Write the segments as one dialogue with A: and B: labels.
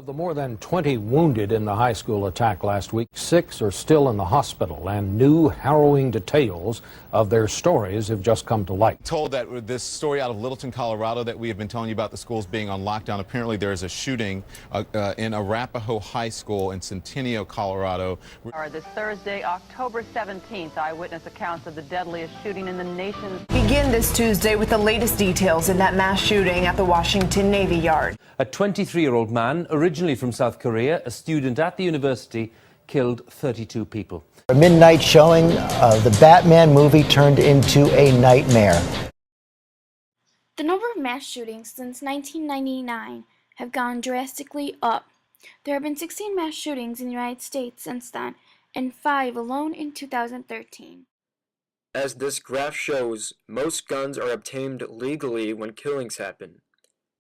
A: Of the more than 20 wounded in the high school attack last week, 6 are still in the hospital, and new harrowing details of their stories have just come to light.
B: Told that this story out of Littleton, Colorado, that we have been telling you about the schools being on lockdown. Apparently, there is a shooting in Arapahoe High School in Centennial, Colorado.
C: This Thursday, October 17th, eyewitness accounts of the deadliest shooting in the nation
D: begin this Tuesday with the latest details in that mass shooting at the Washington Navy Yard.
E: A 23-year-old man, originally from South Korea, a student at the university, killed 32 people.
F: A midnight showing of the Batman movie turned into a nightmare.
G: The number of mass shootings since 1999 have gone drastically up. There have been 16 mass shootings in the United States since then, and 5 alone in 2013.
H: As this graph shows, most guns are obtained legally when killings happen.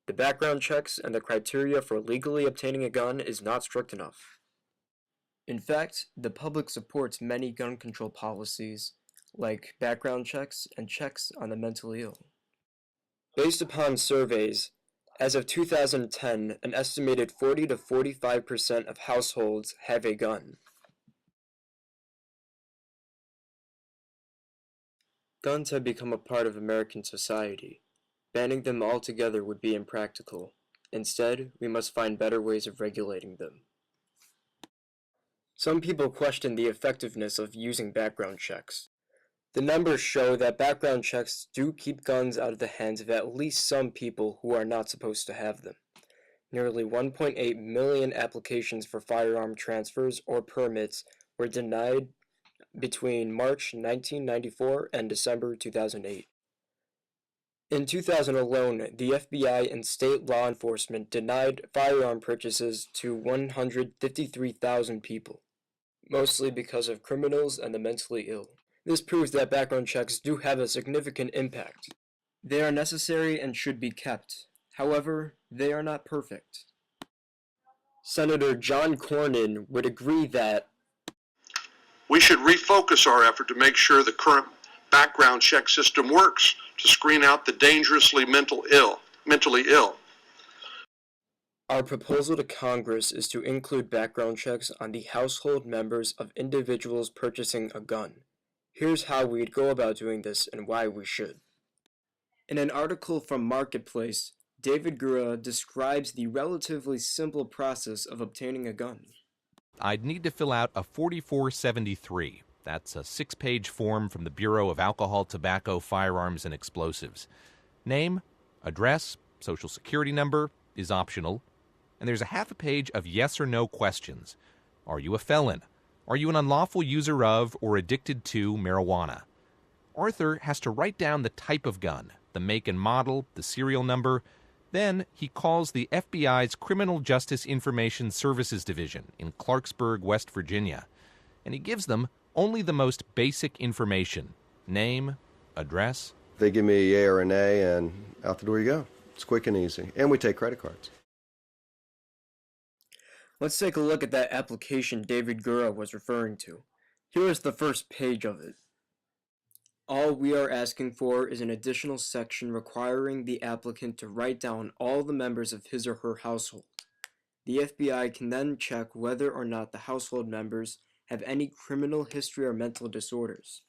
H: The background checks and the criteria for legally obtaining a gun is not strict enough. In fact, the public supports many gun control policies, like background checks and checks on the mentally ill. Based upon surveys, as of 2010, an estimated 40 to 45% of households have a gun. Guns have become a part of American society. Banning them altogether would be impractical. Instead, we must find better ways of regulating them. Some people question the effectiveness of using background checks. The numbers show that background checks do keep guns out of the hands of at least some people who are not supposed to have them. Nearly 1.8 million applications for firearm transfers or permits were denied between March 1994 and December 2008. In 2000 alone, the FBI and state law enforcement denied firearm purchases to 153,000 people, mostly because of criminals and the mentally ill. This proves that background checks do have a significant impact. They are necessary and should be kept. However, they are not perfect. Senator John Cornyn would agree that
I: we should refocus our effort to make sure the current background check system works to screen out the dangerously mentally ill.
H: Our proposal to Congress is to include background checks on the household members of individuals purchasing a gun. Here's how we'd go about doing this and why we should. In an article from Marketplace, David Gura describes the relatively simple process of obtaining a gun.
J: I'd need to fill out a 4473. That's a 6-page form from the Bureau of Alcohol, Tobacco, Firearms, and Explosives. Name, address, social security number is optional, and there's a half a page of yes or no questions. Are you a felon? Are you an unlawful user of or addicted to marijuana? Arthur has to write down the type of gun, the make and model, the serial number. Then he calls the FBI's Criminal Justice Information Services Division in Clarksburg, West Virginia, and he gives them only the most basic information: name, address.
K: They give me a yay or a nay, and out the door you go. It's quick and easy, and we take credit cards.
H: Let's take a look at that application David Gura was referring to. Here is the first page of it. All we are asking for is an additional section requiring the applicant to write down all the members of his or her household. The FBI can then check whether or not the household members have any criminal history or mental disorders.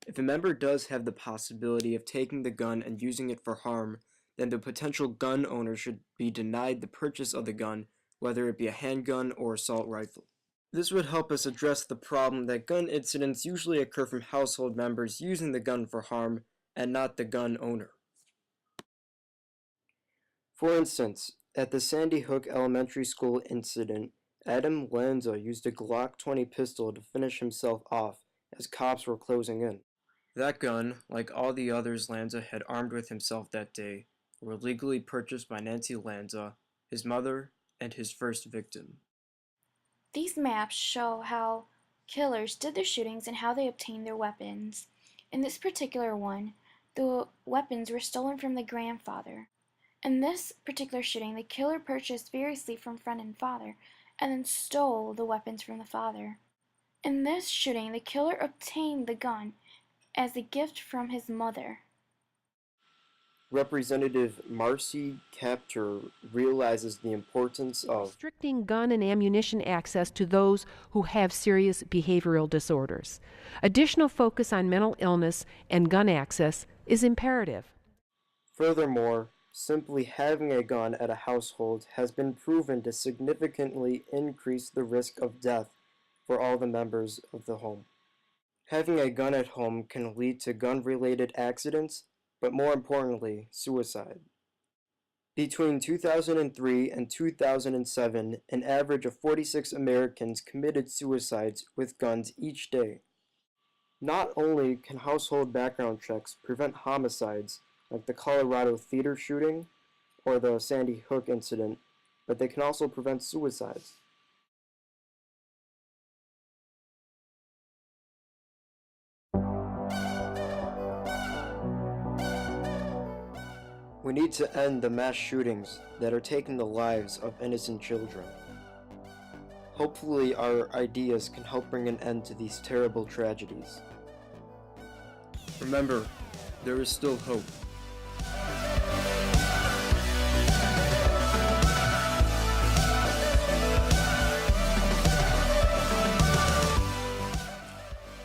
H: If a member does have the possibility of taking the gun and using it for harm, then the potential gun owner should be denied the purchase of the gun, whether it be a handgun or assault rifle. This would help us address the problem that gun incidents usually occur from household members using the gun for harm and not the gun owner. For instance, at the Sandy Hook Elementary School incident, Adam Lanza used a Glock 20 pistol to finish himself off as cops were closing in. That gun, like all the others Lanza had armed with himself that day, were legally purchased by Nancy Lanza, his mother, and his first victim.
G: These maps show how killers did their shootings and how they obtained their weapons. In this particular one, the weapons were stolen from the grandfather. In this particular shooting, the killer purchased variously from friend and father, and then stole the weapons from the father. In this shooting, the killer obtained the gun as a gift from his mother.
H: Representative Marcy Kaptur realizes the importance of
L: restricting gun and ammunition access to those who have serious behavioral disorders. Additional focus on mental illness and gun access is imperative.
H: Furthermore, simply having a gun at a household has been proven to significantly increase the risk of death for all the members of the home. Having a gun at home can lead to gun-related accidents, but more importantly, suicide. Between 2003 and 2007, an average of 46 Americans committed suicides with guns each day. Not only can household background checks prevent homicides, like the Colorado theater shooting or the Sandy Hook incident, but they can also prevent suicides. We need to end the mass shootings that are taking the lives of innocent children. Hopefully our ideas can help bring an end to these terrible tragedies. Remember, there is still hope.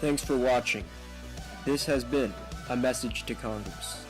H: Thanks for watching. This has been A Message to Congress.